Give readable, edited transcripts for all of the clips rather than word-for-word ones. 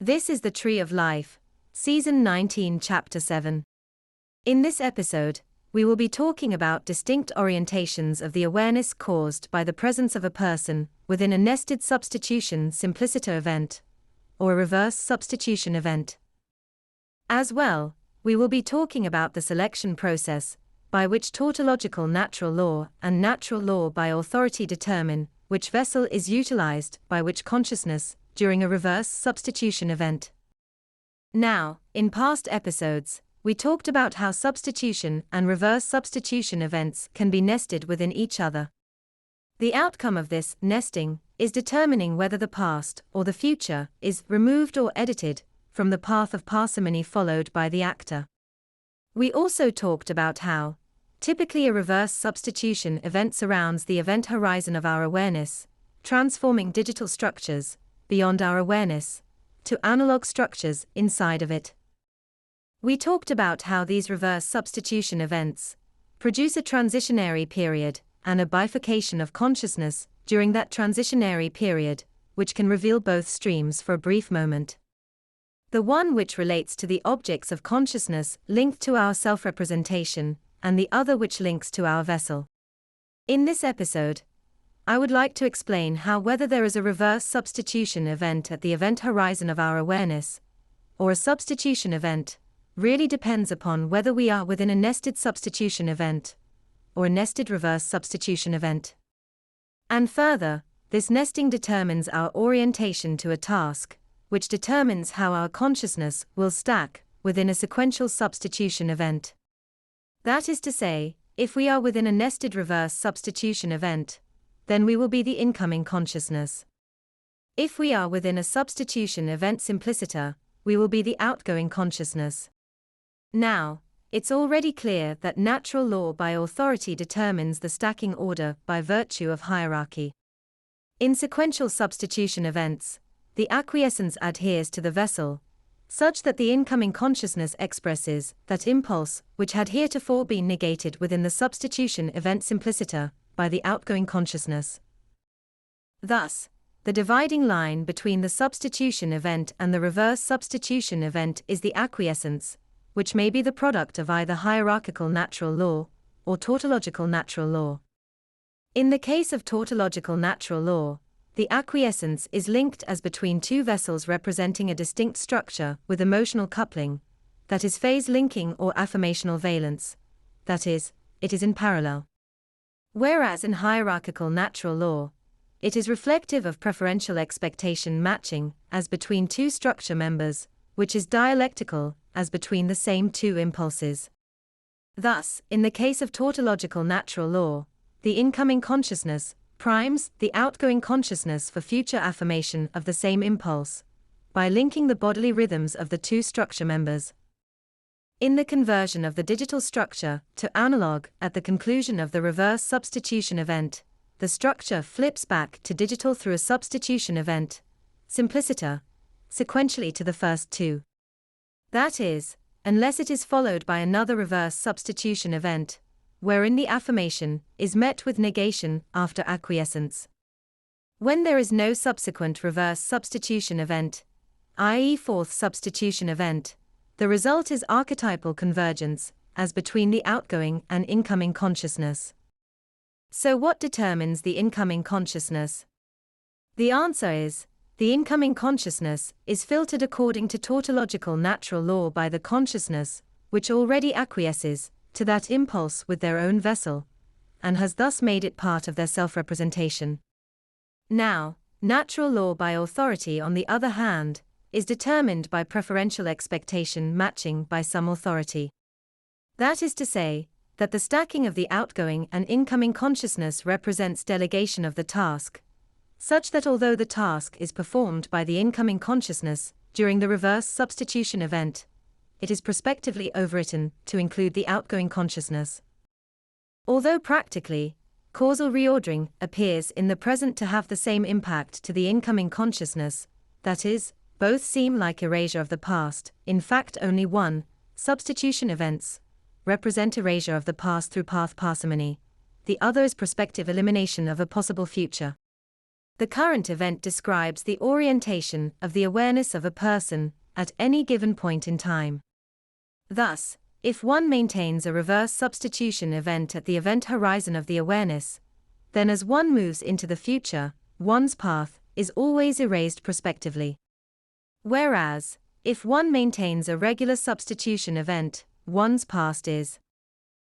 This is the Tree of Life, Season 19, Chapter 7. In this episode, we will be talking about distinct orientations of the awareness caused by the presence of a person within a nested substitution simpliciter event, or a reverse substitution event. As well, we will be talking about the selection process, by which tautological natural law and natural law by authority determine which vessel is utilized by which consciousness during a reverse substitution event. Now, in past episodes, we talked about how substitution and reverse substitution events can be nested within each other. The outcome of this nesting is determining whether the past or the future is removed or edited from the path of parsimony followed by the actor. We also talked about how, typically, a reverse substitution event surrounds the event horizon of our awareness, transforming digital structures beyond our awareness to analog structures inside of it. We talked about how these reverse substitution events produce a transitionary period and a bifurcation of consciousness during that transitionary period, which can reveal both streams for a brief moment. The one which relates to the objects of consciousness linked to our self-representation, and the other which links to our vessel. In this episode, I would like to explain how whether there is a reverse substitution event at the event horizon of our awareness, or a substitution event, really depends upon whether we are within a nested substitution event, or a nested reverse substitution event. And further, this nesting determines our orientation to a task, which determines how our consciousness will stack within a sequential substitution event. That is to say, if we are within a nested reverse substitution event, then we will be the incoming consciousness. If we are within a substitution event simpliciter, we will be the outgoing consciousness. Now, it's already clear that natural law by authority determines the stacking order by virtue of hierarchy. In sequential substitution events, the acquiescence adheres to the vessel, such that the incoming consciousness expresses that impulse which had heretofore been negated within the substitution event simpliciter by the outgoing consciousness. Thus, the dividing line between the substitution event and the reverse substitution event is the acquiescence, which may be the product of either hierarchical natural law or tautological natural law. In the case of tautological natural law, the acquiescence is linked as between two vessels representing a distinct structure with emotional coupling, that is phase linking or affirmational valence, that is, it is in parallel. Whereas in hierarchical natural law, it is reflective of preferential expectation matching as between two structure members, which is dialectical as between the same two impulses. Thus, in the case of tautological natural law, the incoming consciousness primes the outgoing consciousness for future affirmation of the same impulse, by linking the bodily rhythms of the two structure members. In the conversion of the digital structure to analog at the conclusion of the reverse substitution event, the structure flips back to digital through a substitution event, simpliciter, sequentially to the first two. That is, unless it is followed by another reverse substitution event, wherein the affirmation is met with negation after acquiescence. When there is no subsequent reverse substitution event, i.e. fourth substitution event, the result is archetypal convergence, as between the outgoing and incoming consciousness. So what determines the incoming consciousness? The answer is, the incoming consciousness is filtered according to tautological natural law by the consciousness, which already acquiesces to that impulse with their own vessel, and has thus made it part of their self-representation. Now, natural law by authority, on the other hand, is determined by preferential expectation matching by some authority. That is to say, that the stacking of the outgoing and incoming consciousness represents delegation of the task, such that although the task is performed by the incoming consciousness during the reverse substitution event, it is prospectively overwritten to include the outgoing consciousness. Although practically, causal reordering appears in the present to have the same impact to the incoming consciousness, that is, both seem like erasure of the past, in fact only one, substitution events, represent erasure of the past through path parsimony, the other is prospective elimination of a possible future. The current event describes the orientation of the awareness of a person at any given point in time. Thus, if one maintains a reverse substitution event at the event horizon of the awareness, then as one moves into the future, one's path is always erased prospectively. Whereas, if one maintains a regular substitution event, one's past is.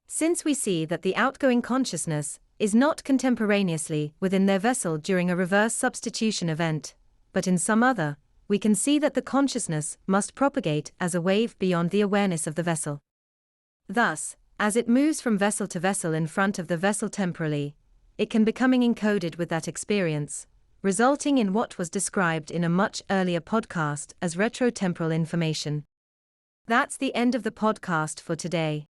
Since we see that the outgoing consciousness is not contemporaneously within their vessel during a reverse substitution event, but in some other, we can see that the consciousness must propagate as a wave beyond the awareness of the vessel. Thus, as it moves from vessel to vessel in front of the vessel temporally, it can becoming encoded with that experience, resulting in what was described in a much earlier podcast as retrotemporal information. That's the end of the podcast for today.